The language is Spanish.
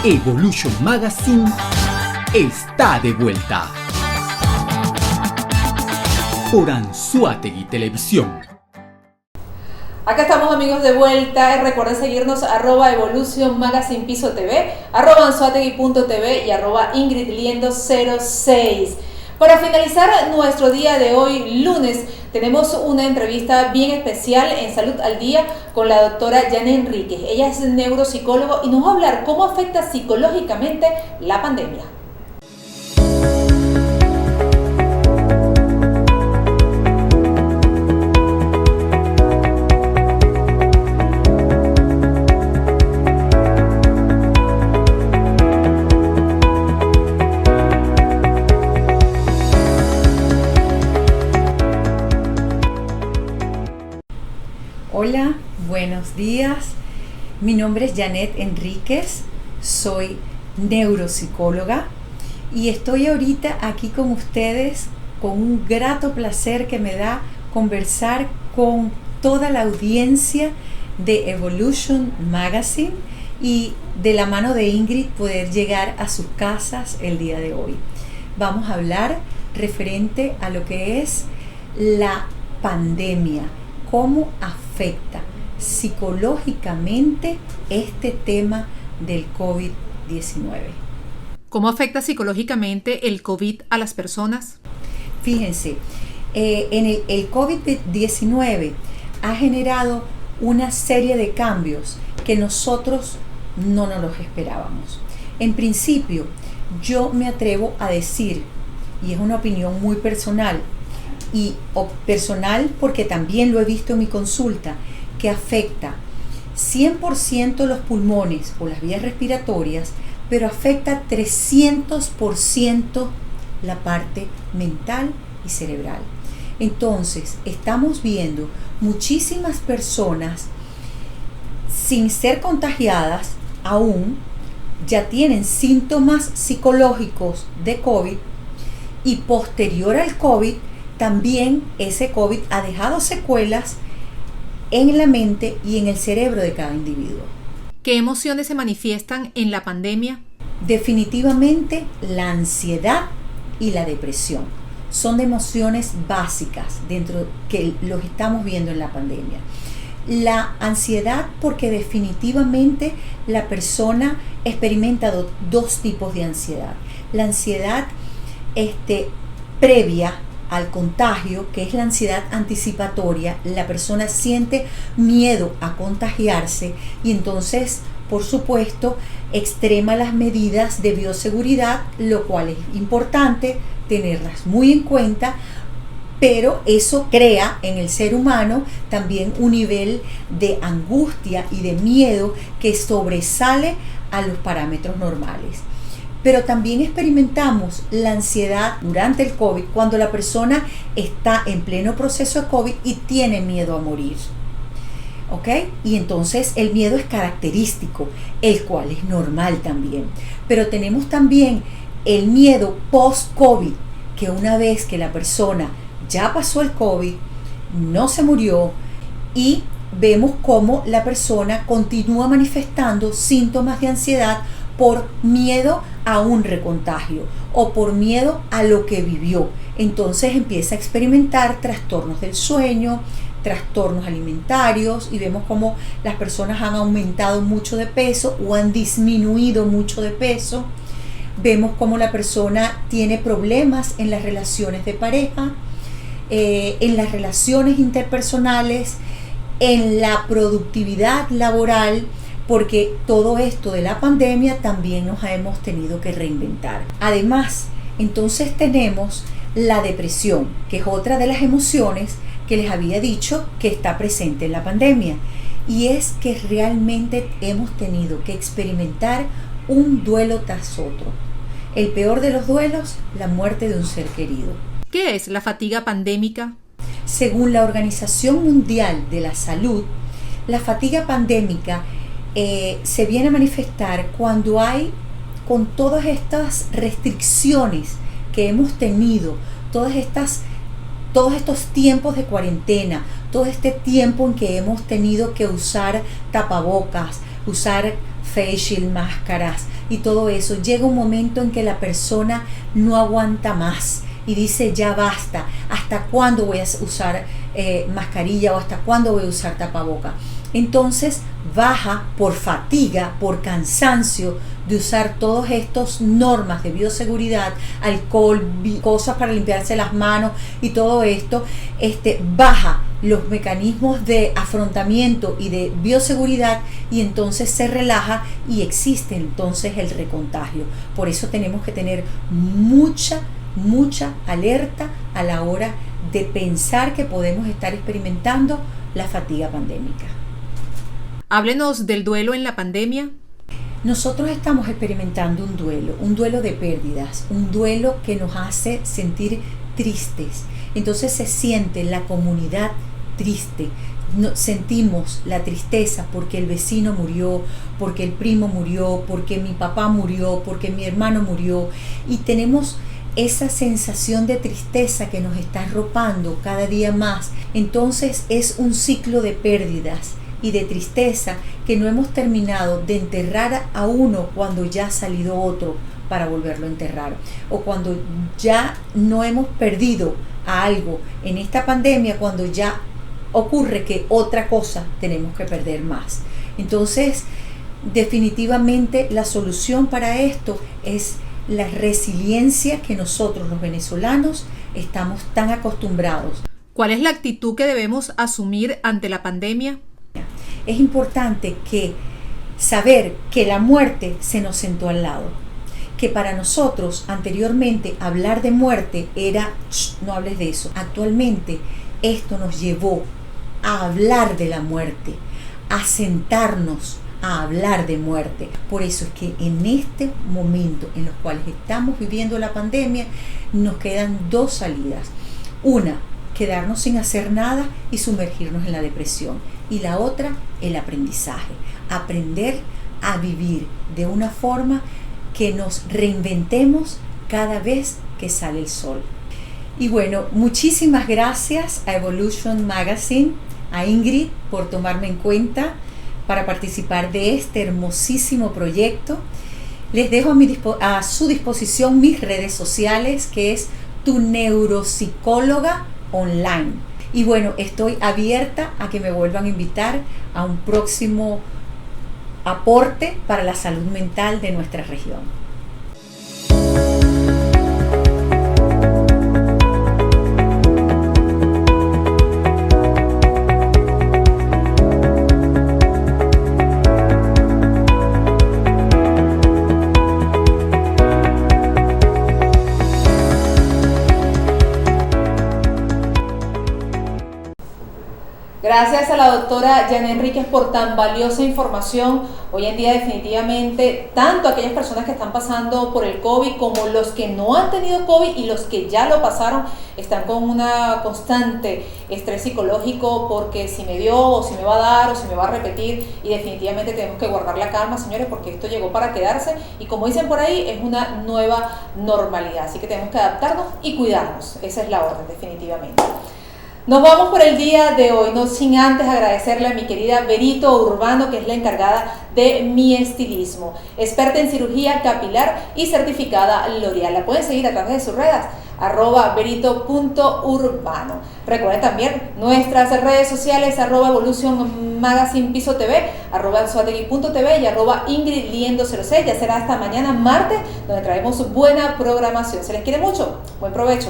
Evolution Magazine está de vuelta por Anzoátegui Televisión. Acá estamos, amigos, de vuelta. Recuerden seguirnos @Evolution Magazine Piso TV, @anzoategui.tv y @IngridLiendo06. Para finalizar nuestro día de hoy, lunes, tenemos una entrevista bien especial en Salud al Día con la doctora Janet Enríquez. Ella es neuropsicóloga y nos va a hablar cómo afecta psicológicamente la pandemia. Hola, buenos días. Mi nombre es Janet Enríquez, soy neuropsicóloga y estoy ahorita aquí con ustedes con un grato placer que me da conversar con toda la audiencia de Evolution Magazine y de la mano de Ingrid poder llegar a sus casas el día de hoy. Vamos a hablar referente a lo que es la pandemia. ¿Cómo afecta psicológicamente este tema del COVID-19? ¿Cómo afecta psicológicamente el COVID a las personas? Fíjense, el COVID-19 ha generado una serie de cambios que nosotros no nos los esperábamos. En principio, yo me atrevo a decir, y es una opinión muy personal, porque también lo he visto en mi consulta, que afecta 100% los pulmones o las vías respiratorias, pero afecta 300% la parte mental y cerebral. Entonces, estamos viendo muchísimas personas sin ser contagiadas aún, ya tienen síntomas psicológicos de COVID y posterior al COVID, también ese COVID ha dejado secuelas en la mente y en el cerebro de cada individuo. ¿Qué emociones se manifiestan en la pandemia? Definitivamente la ansiedad y la depresión son de emociones básicas dentro que los estamos viendo en la pandemia. La ansiedad porque definitivamente la persona experimenta dos tipos de ansiedad. La ansiedad previa al contagio, que es la ansiedad anticipatoria. La persona siente miedo a contagiarse y entonces, por supuesto, extrema las medidas de bioseguridad, lo cual es importante tenerlas muy en cuenta, pero eso crea en el ser humano también un nivel de angustia y de miedo que sobresale a los parámetros normales. Pero también experimentamos la ansiedad durante el COVID cuando la persona está en pleno proceso de COVID y tiene miedo a morir. ¿Ok? Y entonces el miedo es característico, el cual es normal también. Pero tenemos también el miedo post-COVID, que una vez que la persona ya pasó el COVID, no se murió y vemos cómo la persona continúa manifestando síntomas de ansiedad por miedo a un recontagio o por miedo a lo que vivió. Entonces empieza a experimentar trastornos del sueño, trastornos alimentarios y vemos cómo las personas han aumentado mucho de peso o han disminuido mucho de peso. Vemos cómo la persona tiene problemas en las relaciones de pareja, en las relaciones interpersonales, en la productividad laboral, porque todo esto de la pandemia también nos hemos tenido que reinventar. Además, entonces tenemos la depresión, que es otra de las emociones que les había dicho que está presente en la pandemia, y es que realmente hemos tenido que experimentar un duelo tras otro. El peor de los duelos, la muerte de un ser querido. ¿Qué es la fatiga pandémica? Según la Organización Mundial de la Salud, la fatiga pandémica se viene a manifestar cuando hay, con todas estas restricciones que hemos tenido, todos estos tiempos de cuarentena, todo este tiempo en que hemos tenido que usar tapabocas, usar face shield, máscaras y todo eso, llega un momento en que la persona no aguanta más y dice ya basta, ¿hasta cuándo voy a usar mascarilla o hasta cuándo voy a usar tapaboca? Entonces baja por fatiga, por cansancio de usar todas estas normas de bioseguridad, alcohol, cosas para limpiarse las manos y todo esto, baja los mecanismos de afrontamiento y de bioseguridad y entonces se relaja y existe entonces el recontagio. Por eso tenemos que tener mucha alerta a la hora de pensar que podemos estar experimentando la fatiga pandémica. Háblenos del duelo en la pandemia. Nosotros estamos experimentando un duelo de pérdidas, un duelo que nos hace sentir tristes. Entonces se siente la comunidad triste. Sentimos la tristeza porque el vecino murió, porque el primo murió, porque mi papá murió, porque mi hermano murió. Y tenemos esa sensación de tristeza que nos está arropando cada día más. Entonces es un ciclo de pérdidas y de tristeza que no hemos terminado de enterrar a uno cuando ya ha salido otro para volverlo a enterrar, o cuando ya no hemos perdido a algo en esta pandemia, cuando ya ocurre que otra cosa tenemos que perder más. Entonces definitivamente la solución para esto es la resiliencia que nosotros los venezolanos estamos tan acostumbrados. ¿Cuál es la actitud que debemos asumir ante la pandemia? Es importante saber que la muerte se nos sentó al lado, que para nosotros anteriormente hablar de muerte era no hables de eso. Actualmente esto nos llevó a hablar de la muerte, a sentarnos a hablar de muerte. Por eso es que en este momento en los cuales estamos viviendo la pandemia nos quedan dos salidas. Una, quedarnos sin hacer nada y sumergirnos en la depresión. Y la otra, el aprendizaje. Aprender a vivir de una forma que nos reinventemos cada vez que sale el sol. Y bueno, muchísimas gracias a Evolution Magazine, a Ingrid por tomarme en cuenta para participar de este hermosísimo proyecto. Les dejo a su disposición mis redes sociales, que es Tu Neuropsicóloga Online. Y bueno, estoy abierta a que me vuelvan a invitar a un próximo aporte para la salud mental de nuestra región. Gracias a la doctora Yané Enríquez por tan valiosa información. Hoy en día definitivamente tanto aquellas personas que están pasando por el COVID como los que no han tenido COVID y los que ya lo pasaron están con una constante estrés psicológico porque si me dio o si me va a dar o si me va a repetir, y definitivamente tenemos que guardar la calma, señores, porque esto llegó para quedarse y como dicen por ahí es una nueva normalidad, así que tenemos que adaptarnos y cuidarnos. Esa es la orden, definitivamente. Nos vamos por el día de hoy, no sin antes agradecerle a mi querida Berito Urbano, que es la encargada de mi estilismo, experta en cirugía capilar y certificada L'Oreal. La pueden seguir a través de sus redes, @berito.urbano. Recuerden también nuestras redes sociales, @Evolution Magazine Piso TV, @Anzoátegui.tv y @IngridLiendo06. Ya será hasta mañana martes, donde traemos buena programación. Se les quiere mucho, buen provecho.